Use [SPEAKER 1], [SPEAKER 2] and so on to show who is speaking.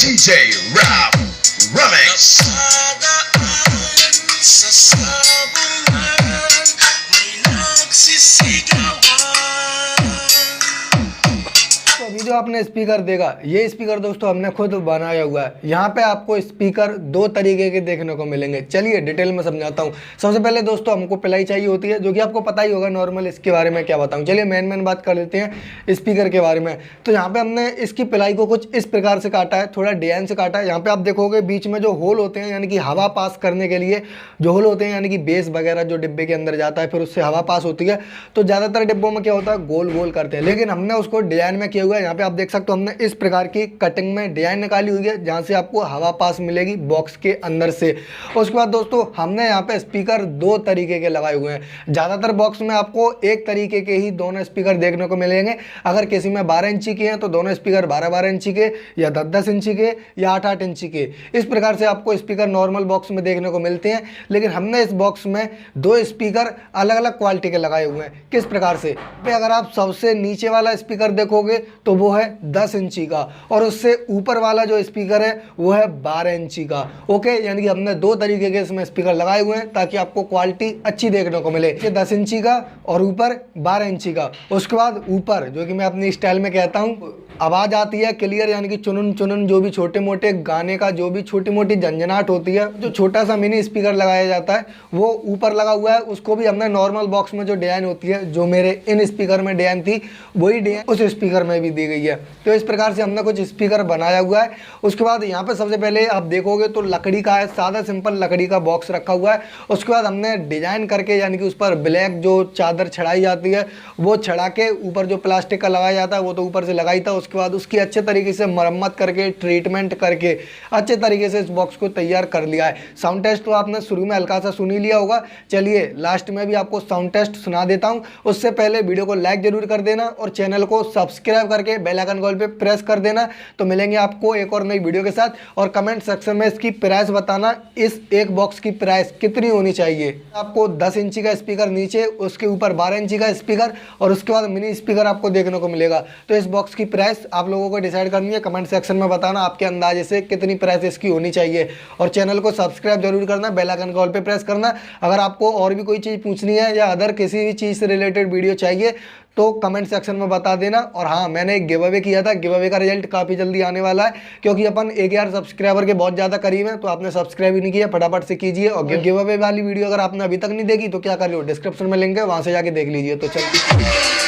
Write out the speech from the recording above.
[SPEAKER 1] DJ Rap Remix.
[SPEAKER 2] तो अभी जो आपने स्पीकर देखा, ये स्पीकर दोस्तों हमने खुद बनाया हुआ है। यहाँ पे आपको स्पीकर दो तरीके के देखने को मिलेंगे। चलिए डिटेल में समझाता हूँ। सबसे पहले दोस्तों हमको पिलाई चाहिए होती है, जो कि आपको पता ही होगा नॉर्मल। इसके बारे में क्या बताऊँ, चलिए मेन बात कर लेते हैं स्पीकर के बारे में। तो यहाँ पे हमने इसकी पिलाई को कुछ इस प्रकार से काटा है, थोड़ा डिजाइन से काटा है। यहाँ पे आप देखोगे बीच में जो होल होते हैं, यानी कि हवा पास करने के लिए जो होल होते हैं, यानी कि बेस वगैरह जो डिब्बे के अंदर जाता है, फिर उससे हवा पास होती है। तो ज़्यादातर डिब्बों में क्या होता है, गोल गोल करते हैं, लेकिन हमने उसको डिजाइन में किया हुआ है। यहाँ पे आप देख सकते हो हमने इस प्रकार की कटिंग में डिजाइन निकाली हुई है, जहाँ से आपको हवा पास मिलेगी बॉक्स के अंदर से। उसके बाद दोस्तों हमने यहाँ पे स्पीकर दो तरीके के लगाए हुए हैं। ज़्यादातर बॉक्स में आपको एक तरीके के ही दोनों स्पीकर देखने को मिलेंगे। अगर किसी में 12 इंची के हैं तो दोनों स्पीकर 12-12 इंची के, या 10-10 इंची के, या 8-8 इंची के। इस प्रकार से आपको स्पीकर नॉर्मल बॉक्स में देखने को मिलते हैं। लेकिन हमने इस बॉक्स में दो स्पीकर अलग अलग क्वालिटी के लगाए हुए हैं। किस प्रकार से, अगर आप सबसे नीचे वाला स्पीकर देखोगे तो वो है 10 इंची का, और उससे ऊपर वाला जो स्पीकर है वो है 12 इंची का। ओके, यानी कि हमने दो तरीके के इसमें स्पीकर लगाए हुए हैं ताकि आपको क्वालिटी अच्छी देखने को मिले। ये 10 इंची का और ऊपर 12 इंची का। उसके बाद ऊपर, जो कि मैं अपनी स्टाइल में कहता हूँ, आवाज़ आती है क्लियर, यानी कि चुनन चुनन, जो भी छोटे मोटे गाने का जो भी छोटी मोटी झंझनाहट होती है, जो छोटा सा मिनी स्पीकर लगाया जाता है वो ऊपर लगा हुआ है। उसको भी हमने नॉर्मल बॉक्स में जो डिजाइन होती है, जो मेरे इन स्पीकर में डिजाइन थी, वही डिजाइन उस स्पीकर में भी दी गई है। तो इस प्रकार से हमने कुछ स्पीकर बनाया हुआ है। उसके बाद यहाँ पे सबसे पहले आप देखोगे तो लकड़ी का है, सादा सिंपल लकड़ी का बॉक्स रखा हुआ है। उसके बाद हमने डिजाइन करके, यानी कि उस पर ब्लैक जो चादर चढ़ाई जाती है वो चढ़ा के, ऊपर जो प्लास्टिक का लगाया जाता है वो तो ऊपर से लगाई था। उसके बाद उसकी अच्छे तरीके से मरम्मत करके, ट्रीटमेंट करके अच्छे तरीके से इस बॉक्स को तैयार कर लिया है। साउंड टेस्ट तो आपने शुरू में हल्का सा सुन ही लिया होगा। चलिए लास्ट में भी आपको साउंड टेस्ट सुना देता हूँ। उससे पहले वीडियो को लाइक जरूर कर देना और चैनल को सब्सक्राइब करके बेल आइकन कॉल पे प्रेस कर देना। तो मिलेंगे आपको एक और नई वीडियो के साथ, और कमेंट सेक्शन में इसकी प्राइस बताना, इस एक बॉक्स की प्राइस कितनी होनी चाहिए। आपको 10 इंची का स्पीकर नीचे, उसके ऊपर 12 इंची का स्पीकर, और उसके बाद मिनी स्पीकर आपको देखने को मिलेगा। तो इस बॉक्स की प्राइस आप लोगों को डिसाइड करनी है। कमेंट सेक्शन में बताना आपके अंदाजे से कितनी प्राइस इसकी होनी चाहिए, और चैनल को सब्सक्राइब जरूर करना, बेल आइकन कॉल पे प्रेस करना। अगर आपको और भी कोई चीज़ पूछनी है या अदर किसी भी चीज़ से रिलेटेड वीडियो चाहिए तो कमेंट सेक्शन में बता देना। और हाँ, मैंने एक गिव अवे किया था, गिव अवे का रिजल्ट काफ़ी जल्दी आने वाला है, क्योंकि अपन 1000 सब्सक्राइबर के बहुत ज़्यादा करीब हैं। तो आपने सब्सक्राइब ही नहीं किया, फटाफट से कीजिए। और गिव अवे वाली वीडियो अगर आपने अभी तक नहीं देखी तो क्या कर लो, डिस्क्रिप्शन में लिंक है, वहाँ से जाके देख लीजिए। तो चलिए।